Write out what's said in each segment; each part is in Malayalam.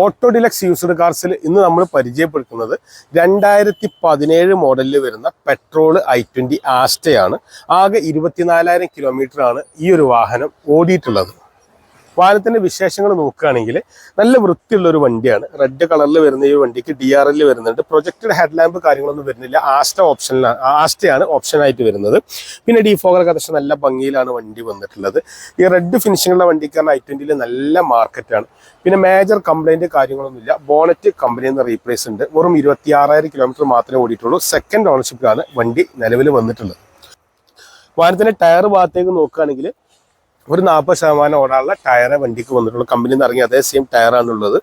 ഓട്ടോ ഡിലക്സ് യൂസ്ഡ് കാർസിൽ ഇന്ന് നമ്മൾ പരിചയപ്പെടുത്തുന്നത് 2017 മോഡലിൽ വരുന്ന പെട്രോൾ i20 ആസ്റ്റയാണ്. ആകെ 24,000 കിലോമീറ്ററാണ് ഈ ഒരു വാഹനം ഓടിയിട്ടുള്ളത്. വാഹനത്തിന്റെ വിശേഷങ്ങൾ നോക്കുകയാണെങ്കിൽ നല്ല വൃത്തിയുള്ള ഒരു വണ്ടിയാണ്. റെഡ് കളറിൽ വരുന്ന ഈ വണ്ടിക്ക് DRL വരുന്നുണ്ട്. പ്രൊജക്റ്റഡ് ഹെഡ് ലാമ്പ് കാര്യങ്ങളൊന്നും വരുന്നില്ല. ആസ്റ്റയാണ് ഓപ്ഷനായിട്ട് വരുന്നത്. പിന്നെ ഡീഫോഗറൊക്കെ അത്യാവശ്യം നല്ല ഭംഗിയിലാണ് വണ്ടി വന്നിട്ടുള്ളത്. ഈ റെഡ് ഫിനിഷിങ്ങുള്ള വണ്ടിക്കാരൻ i20യിൽ നല്ല മാർക്കറ്റാണ്. പിന്നെ മേജർ കംപ്ലൈന്റ് കാര്യങ്ങളൊന്നുമില്ല. ബോണറ്റ് കമ്പനിയിൽ നിന്ന് റീപ്ലേസ് ഉണ്ട്. വെറും 26,000 കിലോമീറ്റർ മാത്രമേ ഓടിയിട്ടുള്ളൂ. സെക്കൻഡ് ഓണർഷിപ്പിലാണ് വണ്ടി നിലവിൽ വന്നിട്ടുള്ളത്. വാഹനത്തിന്റെ ടയർ ഭാഗത്തേക്ക് നോക്കുകയാണെങ്കിൽ ഒരു 40% ഓടാനുള്ള ടയറെ വണ്ടിക്ക് വന്നിട്ടുള്ളൂ. കമ്പനിയിൽ നിന്ന് ഇറങ്ങി അതേ സെയിം ടയറാണുള്ളത്.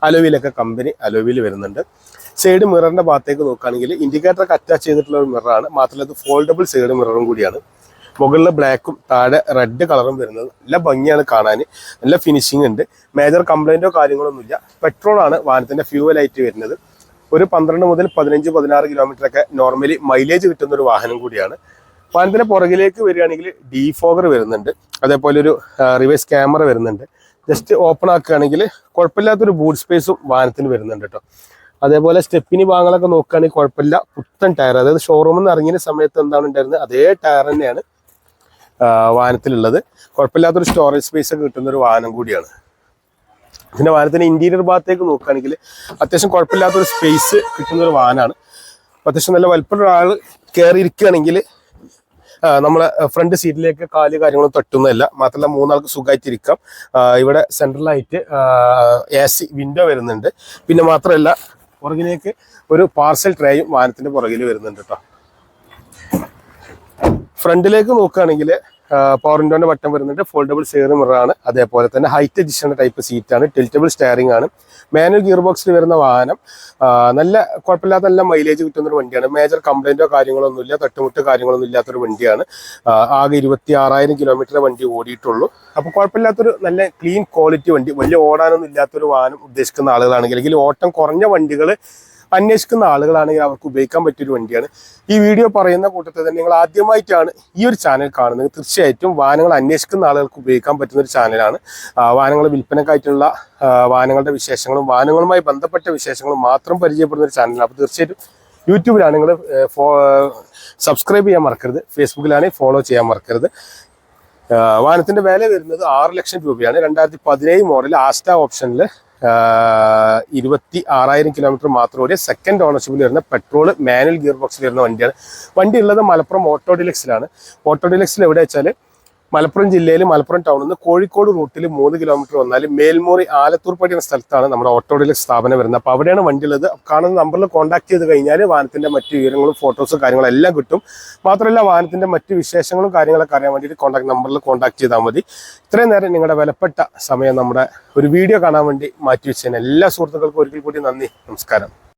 അലോവിയിലൊക്കെ കമ്പനി അലോവിയിൽ വരുന്നുണ്ട്. സൈഡ് മിററിന്റെ ഭാഗത്തേക്ക് നോക്കുകയാണെങ്കിൽ ഇൻഡിക്കേറ്ററൊക്കെ അറ്റാച്ച് ചെയ്തിട്ടുള്ള ഒരു മിററാണ്. മാത്രമല്ല ഇത് ഫോൾഡബിൾ സൈഡ് മിററും കൂടിയാണ്. മുകളിൽ ബ്ലാക്കും താഴെ റെഡ് കളറും വരുന്നത് നല്ല ഭംഗിയാണ് കാണാൻ. നല്ല ഫിനിഷിംഗ് ഉണ്ട്. മേജർ കംപ്ലൈൻറ്റോ കാര്യങ്ങളൊന്നുമില്ല. പെട്രോളാണ് വാഹനത്തിന്റെ ഫ്യൂവലായിട്ട് വരുന്നത്. ഒരു 12 മുതൽ 15-16 കിലോമീറ്ററൊക്കെ നോർമലി മൈലേജ് കിട്ടുന്ന ഒരു വാഹനം കൂടിയാണ്. വാഹനത്തിന്റെ പുറകിലേക്ക് വരികയാണെങ്കിൽ ഡീഫോഗർ വരുന്നുണ്ട്. അതേപോലെ ഒരു റിവേഴ്സ് ക്യാമറ വരുന്നുണ്ട്. ജസ്റ്റ് ഓപ്പൺ ആക്കുകയാണെങ്കിൽ കുഴപ്പമില്ലാത്തൊരു ബൂട്ട് സ്പേസും വാഹനത്തിന് വരുന്നുണ്ട് കേട്ടോ. അതേപോലെ സ്റ്റെപ്പിനി ഭാഗങ്ങളൊക്കെ നോക്കുകയാണെങ്കിൽ കുഴപ്പമില്ല. പുത്തൻ ടയർ, അതായത് ഷോറൂമിൽ നിന്ന് ഇറങ്ങിയ സമയത്ത് എന്താണ് ഉണ്ടായിരുന്നത് അതേ ടയർ തന്നെയാണ് വാഹനത്തിലുള്ളത്. കുഴപ്പമില്ലാത്തൊരു സ്റ്റോറേജ് സ്പേസ് ഒക്കെ കിട്ടുന്ന ഒരു വാഹനം കൂടിയാണ്. പിന്നെ വാഹനത്തിന്റെ ഇന്റീരിയർ ഭാഗത്തേക്ക് നോക്കുകയാണെങ്കിൽ അത്യാവശ്യം കുഴപ്പമില്ലാത്തൊരു സ്പേസ് കിട്ടുന്ന ഒരു വാഹനമാണ്. അത്യാവശ്യം നല്ല വലുപ്പമുള്ള ഒരാൾ കയറിയിരിക്കുകയാണെങ്കിൽ നമ്മളെ ഫ്രണ്ട് സീറ്റിലേക്ക് കാല് കാര്യങ്ങളും തട്ടുന്നതല്ല. മാത്രമല്ല 3 ആൾക്ക് സുഖമായിട്ടിരിക്കാം. ഇവിടെ സെൻട്രലായിട്ട് AC വിൻഡോ വരുന്നുണ്ട്. പിന്നെ മാത്രമല്ല പുറകിലേക്ക് ഒരു പാർസൽ ട്രേയും വാഹനത്തിന്റെ പുറകിൽ വരുന്നുണ്ട് കേട്ടോ. ഫ്രണ്ടിലേക്ക് നോക്കുകയാണെങ്കിൽ പവർ വിൻഡോന്റെ ബട്ടൺ വരുന്നുണ്ട്. ഫോൾഡബിൾ സൈഡ് മിററാണ്. അതേപോലെ തന്നെ ഹൈറ്റ് അഡ്ജസ്റ്റഡ് ടൈപ്പ് സീറ്റാണ്. ടിൽറ്റബിൾ സ്റ്റെയറിംഗ് ആണ്. മാനുവൽ ഗിയർ ബോക്സിൽ വരുന്ന വാഹനം. നല്ല കുഴപ്പമില്ലാത്ത നല്ല മൈലേജ് കിട്ടുന്ന ഒരു വണ്ടിയാണ്. മേജർ കംപ്ലൈന്റോ കാര്യങ്ങളൊന്നുമില്ല. തട്ടുമുട്ട് കാര്യങ്ങളൊന്നും ഇല്ലാത്തൊരു വണ്ടിയാണ്. ആകെ 26,000 കിലോമീറ്റർ വണ്ടി ഓടിയിട്ടുള്ളൂ. അപ്പോൾ കുഴപ്പമില്ലാത്തൊരു നല്ല ക്ലീൻ ക്വാളിറ്റി വണ്ടി. വലിയ ഓടാനൊന്നും ഇല്ലാത്തൊരു വാഹനം ഉദ്ദേശിക്കുന്ന ആളുകളാണെങ്കിൽ, അല്ലെങ്കിൽ ഓട്ടം കുറഞ്ഞ വണ്ടികൾ അന്വേഷിക്കുന്ന ആളുകളാണെങ്കിൽ അവർക്ക് ഉപയോഗിക്കാൻ പറ്റിയൊരു വണ്ടിയാണ്. ഈ വീഡിയോ പറയുന്ന കൂട്ടത്തിൽ തന്നെ നിങ്ങൾ ആദ്യമായിട്ടാണ് ഈ ഒരു ചാനൽ കാണുന്നത്, തീർച്ചയായിട്ടും വാഹനങ്ങൾ അന്വേഷിക്കുന്ന ആളുകൾക്ക് ഉപയോഗിക്കാൻ പറ്റുന്ന ഒരു ചാനലാണ്. വാഹനങ്ങൾ വിൽപ്പനക്കായിട്ടുള്ള വാഹനങ്ങളുടെ വിശേഷങ്ങളും വാഹനങ്ങളുമായി ബന്ധപ്പെട്ട വിശേഷങ്ങളും മാത്രം പരിചയപ്പെടുന്ന ഒരു ചാനലാണ്. അപ്പോൾ തീർച്ചയായിട്ടും യൂട്യൂബിലാണ് നിങ്ങൾ സബ്സ്ക്രൈബ് ചെയ്യാൻ മറക്കരുത്. ഫേസ്ബുക്കിലാണെങ്കിൽ ഫോളോ ചെയ്യാൻ മറക്കരുത്. വാഹനത്തിന്റെ വില വരുന്നത് 6 ലക്ഷം രൂപയാണ്. 2017 മോഡൽ ആസ്റ്റ ഓപ്ഷനിൽ 26,000 കിലോമീറ്റർ മാത്രം ഓടിയ സെക്കൻഡ് ഓണർഷിപ്പിൽ വരുന്ന പെട്രോൾ മാനുവൽ ഗിയർ ബോക്സിൽ വരുന്ന വണ്ടിയാണ്. വണ്ടി ഉള്ളത് മലപ്പുറം ഓട്ടോ ഡിലക്സിലാണ്. ഓട്ടോ ഡിലക്സിൽ എവിടെ വെച്ചാൽ മലപ്പുറം ജില്ലയിൽ മലപ്പുറം ടൗണിൽ നിന്ന് കോഴിക്കോട് റൂട്ടിൽ 3 കിലോമീറ്റർ വന്നാൽ മേൽമുറി ആലത്തൂർപ്പടി എന്ന സ്ഥലത്താണ് നമ്മുടെ ഓട്ടോ ഡിലക്സ് സ്ഥാപനം വരുന്നത്. അപ്പോൾ അവിടെയാണ് വണ്ടി ഉള്ളത്. കാണുന്ന നമ്പറിൽ കോൺടാക്ട് ചെയ്ത് കഴിഞ്ഞാൽ വാഹനത്തിന്റെ മറ്റു വിവരങ്ങളും ഫോട്ടോസും കാര്യങ്ങളും എല്ലാം കിട്ടും. മാത്രമല്ല വാഹനത്തിന്റെ മറ്റു വിശേഷങ്ങളും കാര്യങ്ങളൊക്കെ അറിയാൻ വേണ്ടിയിട്ട് നമ്പറിൽ കോൺടാക്ട് ചെയ്താൽ മതി. ഇത്രയും നേരം നിങ്ങളുടെ വിലപ്പെട്ട സമയം നമ്മുടെ ഒരു വീഡിയോ കാണാൻ വേണ്ടി മാറ്റി വെച്ചതിന് എല്ലാ സുഹൃത്തുക്കൾക്കും ഒരിക്കൽ കൂടി നന്ദി, നമസ്കാരം.